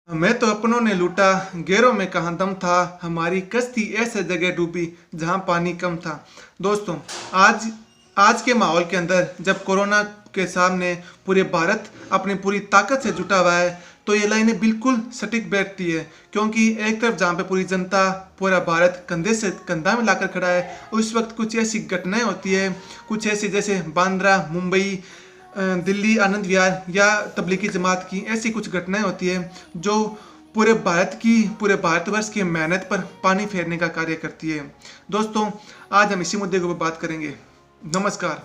मैं तो अपनों ने लूटा, गैरों में कहाँ दम था, हमारी कश्ती ऐसे जगह डूबी जहाँ पानी कम था। दोस्तों, आज आज के माहौल के अंदर जब कोरोना के सामने पूरे भारत अपनी पूरी ताकत से जुटा हुआ है, तो ये लाइनें बिल्कुल सटीक बैठती है। क्योंकि एक तरफ जहाँ पे पूरी जनता, पूरा भारत कंधे से कंधा मिलाकर खड़ा है, उस वक्त कुछ ऐसी घटनाएं होती है, कुछ ऐसी जैसे बांद्रा, मुंबई, दिल्ली आनंद विहार या तबलीगी जमात की ऐसी कुछ घटनाएं होती है जो पूरे भारतवर्ष की मेहनत पर पानी फेरने का कार्य करती है। दोस्तों, आज हम इसी मुद्दे के ऊपर बात करेंगे। नमस्कार।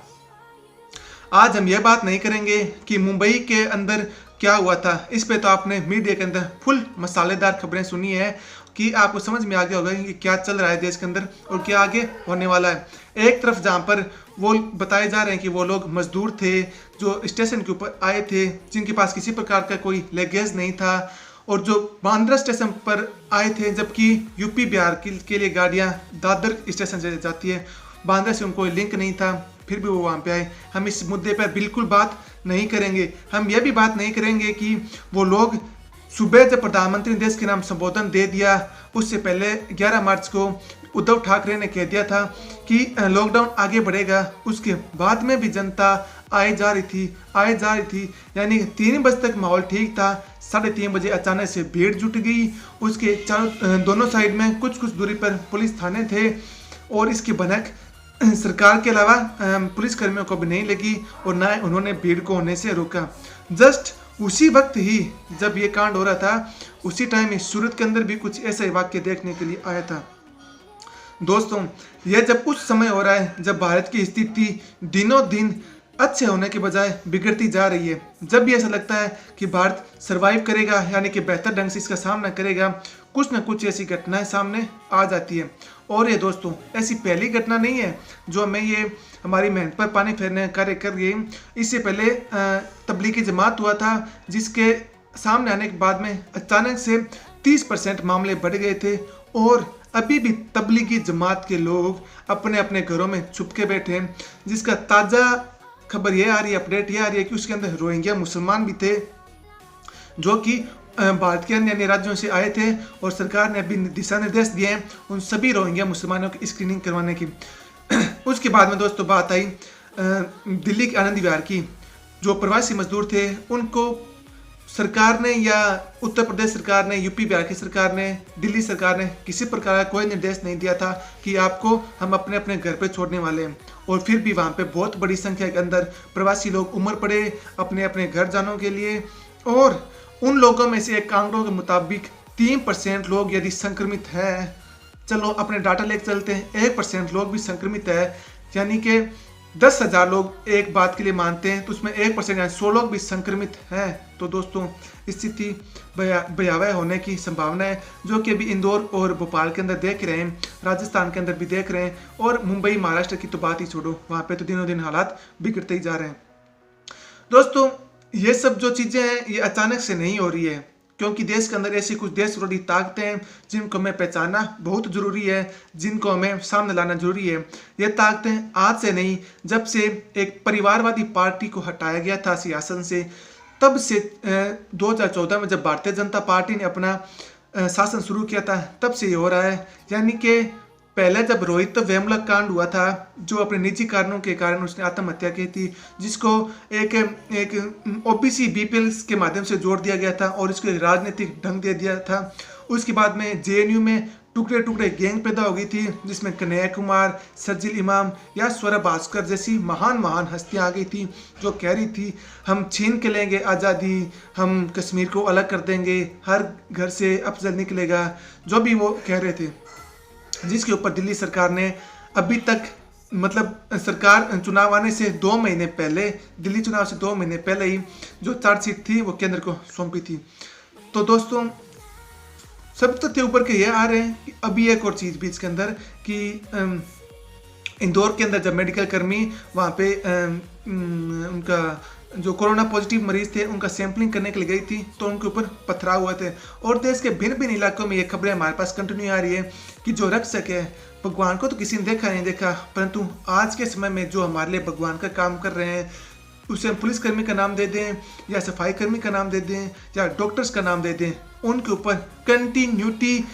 आज हम यह बात नहीं करेंगे कि मुंबई के अंदर क्या हुआ था। इस पे तो आपने मीडिया के अंदर फुल मसालेदार खबरें सुनी है कि आपको समझ में आ गया होगा कि क्या चल रहा है देश के अंदर और क्या आगे होने वाला है। एक तरफ जहाँ पर वो बताए जा रहे हैं कि वो लोग मजदूर थे जो स्टेशन के ऊपर आए थे, जिनके पास किसी प्रकार का कोई लगेज नहीं था और जो बांद्रा स्टेशन पर आए थे, जबकि यूपी बिहार के लिए गाड़ियाँ दादर स्टेशन से जाती है, बांद्रा से उनको कोई लिंक नहीं था, फिर भी वो वहाँ पे आए। हम इस मुद्दे पर बिल्कुल बात नहीं करेंगे। हम यह भी बात नहीं करेंगे कि वो लोग सुबह जब प्रधानमंत्री ने देश के नाम संबोधन दे दिया, उससे पहले 11 मार्च को उद्धव ठाकरे ने कह दिया था कि लॉकडाउन आगे बढ़ेगा। उसके बाद में भी जनता आए जा रही थी, यानी 3 बजे तक माहौल ठीक था। 3:30 बजे अचानक से भीड़ जुट गई। उसके दोनों साइड में कुछ कुछ दूरी पर पुलिस थाने थे और इसकी भनक सरकार के अलावा पुलिस कर्मियों को भी नहीं लगी और ना उन्होंने भीड़ को होने से रोका। जस्ट उसी वक्त ही जब ये कांड हो रहा था, उसी टाइम सूरत के अंदर भी कुछ ऐसे वाक्य देखने के लिए आया था। दोस्तों, यह जब उस समय हो रहा है जब भारत की स्थिति दिनों दिन अच्छे होने के बजाय बिगड़ती जा रही है, जब भी ऐसा लगता है कि भारत सरवाइव करेगा, यानी कि बेहतर ढंग से इसका सामना करेगा, कुछ न कुछ ऐसी घटनाएं सामने आ जाती है। और ये दोस्तों, ऐसी पहली घटना नहीं है जो हमें ये हमारी मेहनत पर पानी फेरने का कार्य कर रही है। इससे पहले तबलीगी जमात हुआ था, जिसके सामने आने के बाद में अचानक से 30% मामले बढ़ गए थे और अभी भी तबलीगी जमात के लोग अपने अपने घरों में छुप के बैठे हैं। जिसका ताज़ा खबर ये आ रही है, अपडेट ये आ रही है कि उसके अंदर रोहिंग्या मुसलमान भी थे जो कि भारत के अन्य अन्य राज्यों से आए थे और सरकार ने अभी दिशा निर्देश दिए हैं उन सभी रोहिंग्या मुसलमानों की स्क्रीनिंग करवाने की। उसके बाद में दोस्तों बात आई दिल्ली के आनंद विहार की। जो प्रवासी मजदूर थे उनको सरकार ने या उत्तर प्रदेश सरकार ने, यूपी बिहार की सरकार ने, दिल्ली सरकार ने किसी प्रकार का कोई निर्देश नहीं दिया था कि आपको हम अपने अपने घर पे छोड़ने वाले हैं। और फिर भी वहाँ पे बहुत बड़ी संख्या के अंदर प्रवासी लोग उमड़ पड़े अपने अपने घर जाने के लिए। और उन लोगों में से एक आंकड़ों के मुताबिक 3% लोग यदि संक्रमित हैं, चलो अपने डाटा लेकर चलते हैं, 1% लोग भी संक्रमित है, यानी कि 10,000 लोग एक बात के लिए मानते हैं तो उसमें 1% यानी 100 लोग भी संक्रमित हैं। तो दोस्तों, स्थिति भयावह होने की संभावना है, जो कि अभी इंदौर और भोपाल के अंदर देख रहे हैं, राजस्थान के अंदर भी देख रहे हैं और मुंबई महाराष्ट्र की तो बात ही छोड़ो, वहाँ पे तो दिनों दिन हालात बिगड़ते ही जा रहे हैं। दोस्तों, ये सब जो चीज़ें हैं ये अचानक से नहीं हो रही है, क्योंकि देश के अंदर ऐसी कुछ देश विरोधी ताकतें हैं जिनको हमें पहचानना बहुत ज़रूरी है, जिनको हमें सामने लाना जरूरी है। ये ताकतें आज से नहीं, जब से एक परिवारवादी पार्टी को हटाया गया था सियासत से, तब से 2014 में जब भारतीय जनता पार्टी ने अपना शासन शुरू किया था, तब से ये हो रहा है। यानी कि पहले जब रोहित वेमुला कांड हुआ था, जो अपने निजी कारणों के कारण उसने आत्महत्या की थी, जिसको एक ओबीसी बीपीएल के माध्यम से जोड़ दिया गया था और इसको एक राजनीतिक ढंग दे दिया था। उसके बाद में जेएनयू में टुकड़े टुकड़े गैंग पैदा हो गई थी, जिसमें कन्हैया कुमार, शर्जिल इमाम या स्वरा भास्कर जैसी महान महान हस्तियां आ गई थी, जो कह रही थी हम छीन के लेंगे आज़ादी, हम कश्मीर को अलग कर देंगे, हर घर से अफजल निकलेगा, जो भी वो कह रहे थे। जिसके ऊपर दिल्ली सरकार ने अभी तक, मतलब सरकार चुनाव आने से 2 महीने पहले, दिल्ली चुनाव से 2 महीने पहले ही जो चार्जशीट थी वो केंद्र को सौंपी थी। तो दोस्तों, सब तथ्य ऊपर के ये आ रहे हैं कि अभी एक और चीज़ बीच के अंदर कि इंदौर के अंदर जब मेडिकल कर्मी वहाँ पे उनका जो कोरोना पॉजिटिव मरीज थे उनका सैंपलिंग करने के लिए गई थी, तो उनके ऊपर पथराव हुए थे। और देश के भिन्न भिन्न इलाकों में ये खबरें हमारे पास कंटिन्यू आ रही है कि जो रक्षक है, भगवान को तो किसी ने देखा नहीं देखा, परंतु आज के समय में जो हमारे लिए भगवान का काम कर रहे हैं, उसे हम पुलिसकर्मी का नाम दे दें या सफाई कर्मी का नाम दे दें या डॉक्टर्स का नाम दे दें, उनके ऊपर कंटिन्यूटी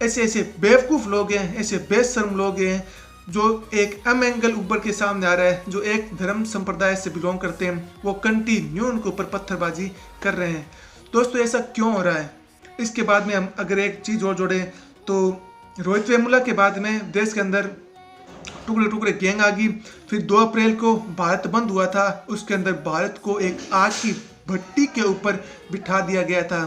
ऐसे ऐसे बेवकूफ़ लोग हैं, ऐसे बेशर्म लोग हैं जो एक एंगल ऊपर के सामने आ रहा है, जो एक धर्म संप्रदाय से बिलोंग करते हैं, वो कंटिन्यू उनके ऊपर पत्थरबाजी कर रहे हैं। दोस्तों ऐसा क्यों हो रहा है? इसके बाद में हम अगर एक चीज़ और जोड़ें तो रोहित वेमुला के बाद में देश के अंदर टुकड़े टुकड़े गैंग आ गई। फिर 2 अप्रैल को भारत बंद हुआ था, उसके अंदर भारत को एक आग की भट्टी के ऊपर बिठा दिया गया था।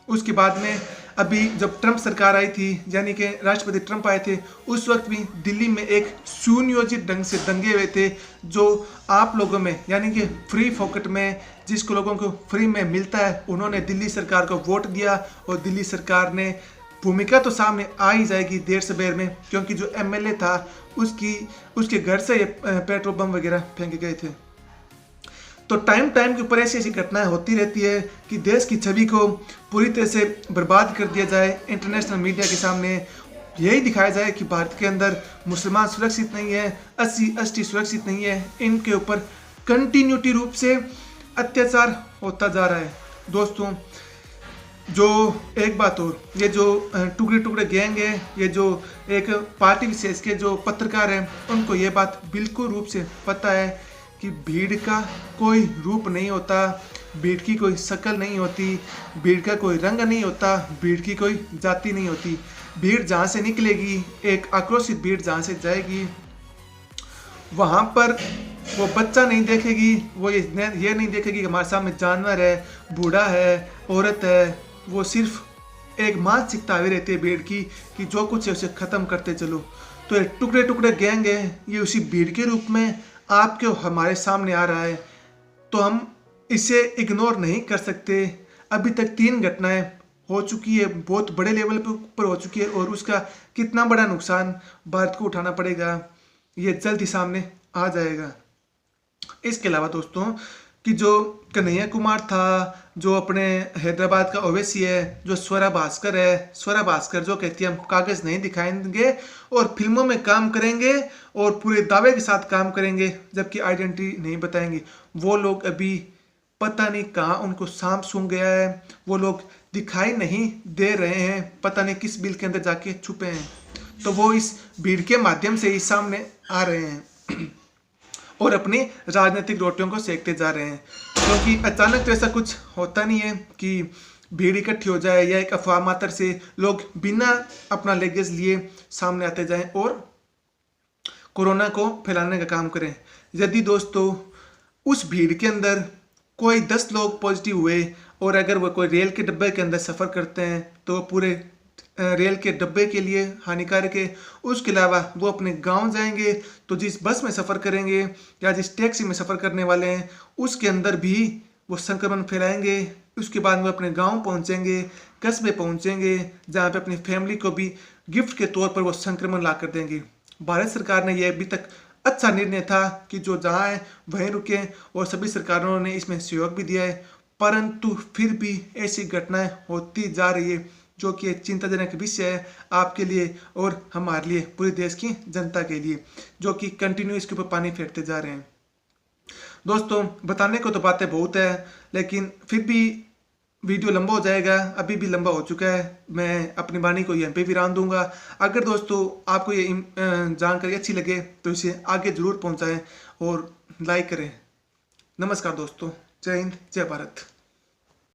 उसके बाद में अभी जब ट्रंप सरकार आई थी, यानी कि राष्ट्रपति ट्रंप आए थे, उस वक्त भी दिल्ली में एक सुनियोजित ढंग से दंगे हुए थे, जो आप लोगों में यानी कि फ्री फोकट में जिसको लोगों को फ्री में मिलता है, उन्होंने दिल्ली सरकार को वोट दिया और दिल्ली सरकार ने भूमिका तो सामने आ ही जाएगी देर से बेर में, क्योंकि जो एमएलए था उसके घर से ये पेट्रोल बम वगैरह फेंके गए थे। तो टाइम के ऊपर ऐसी ऐसी घटनाएं होती रहती है कि देश की छवि को पूरी तरह से बर्बाद कर दिया जाए। इंटरनेशनल मीडिया के सामने यही दिखाया जाए कि भारत के अंदर मुसलमान सुरक्षित नहीं है, 80 सुरक्षित नहीं है। इनके ऊपर कंटिन्यूटी रूप से अत्याचार होता जा रहा है। दोस्तों जो एक बात और, ये जो टुकड़े टुकड़े गैंग है, ये जो एक पार्टी विशेष के जो पत्रकार हैं, उनको ये बात बिल्कुल रूप से पता है कि भीड़ का कोई रूप नहीं होता, भीड़ की कोई शक्ल नहीं होती, भीड़ का कोई रंग नहीं होता, भीड़ की कोई जाति नहीं होती। भीड़ जहाँ से निकलेगी, एक आक्रोशित भीड़ जहाँ से जाएगी, वहाँ पर वो बच्चा नहीं देखेगी, वो ये नहीं देखेगी कि हमारे सामने जानवर है, बूढ़ा है, औरत है। वो सिर्फ एक मानसिकता हुई रहती है भीड़ की कि जो कुछ है उसे ख़त्म करते चलो। तो ये टुकड़े टुकड़े गैंग है, ये उसी भीड़ के रूप में आपके हमारे सामने आ रहा है, तो हम इसे इग्नोर नहीं कर सकते। अभी तक 3 घटनाएं हो चुकी है, बहुत बड़े लेवल पर हो चुकी है, और उसका कितना बड़ा नुकसान भारत को उठाना पड़ेगा ये जल्द ही सामने आ जाएगा। इसके अलावा दोस्तों कि जो कन्हैया कुमार था, जो अपने हैदराबाद का ओवैसी है, जो स्वरा भास्कर है, स्वरा भास्कर जो कहती है हम कागज़ नहीं दिखाएंगे और फिल्मों में काम करेंगे और पूरे दावे के साथ काम करेंगे जबकि आइडेंटिटी नहीं बताएंगे, वो लोग अभी पता नहीं कहाँ उनको सांप सूंघ गया है, वो लोग दिखाई नहीं दे रहे हैं, पता नहीं किस बिल के अंदर जाके छुपे हैं। तो वो इस भीड़ के माध्यम से ही सामने आ रहे हैं और अपनी राजनीतिक रोटियों को सेकते जा रहे हैं, क्योंकि अचानक तो ऐसा कुछ होता नहीं है कि भीड़ इकट्ठी हो जाए या एक अफवाह मात्र से लोग बिना अपना लेगेज लिए सामने आते जाएं और कोरोना को फैलाने का काम करें। यदि दोस्तों उस भीड़ के अंदर कोई 10 लोग पॉजिटिव हुए और अगर वो कोई रेल के डब्बे के अंदर सफ़र करते हैं तो पूरे रेल के डब्बे के लिए हानिकारक है। उसके अलावा वो अपने गांव जाएंगे तो जिस बस में सफ़र करेंगे या जिस टैक्सी में सफ़र करने वाले हैं उसके अंदर भी वो संक्रमण फैलाएंगे। उसके बाद वो अपने गांव पहुंचेंगे, कस्बे पहुंचेंगे, जहां पे अपनी फैमिली को भी गिफ्ट के तौर पर वो संक्रमण ला कर देंगे। भारत सरकार ने यह अभी तक अच्छा निर्णय था कि जो जहाँ है वहीं रुके और सभी सरकारों ने इसमें सहयोग भी दिया है, परंतु फिर भी ऐसी घटनाएं होती जा रही है जो कि एक चिंताजनक विषय है आपके लिए और हमारे लिए, पूरे देश की जनता के लिए, जो कि कंटिन्यू इसके ऊपर पानी फेरते जा रहे हैं। दोस्तों बताने को तो बातें बहुत है, लेकिन फिर भी वीडियो लंबा हो जाएगा, अभी भी लंबा हो चुका है। मैं अपनी वाणी को यहीं पे विराम दूंगा। अगर दोस्तों आपको ये जानकारी अच्छी लगे तो इसे आगे जरूर पहुंचाएं और लाइक करें। नमस्कार दोस्तों, जय हिंद, जय भारत।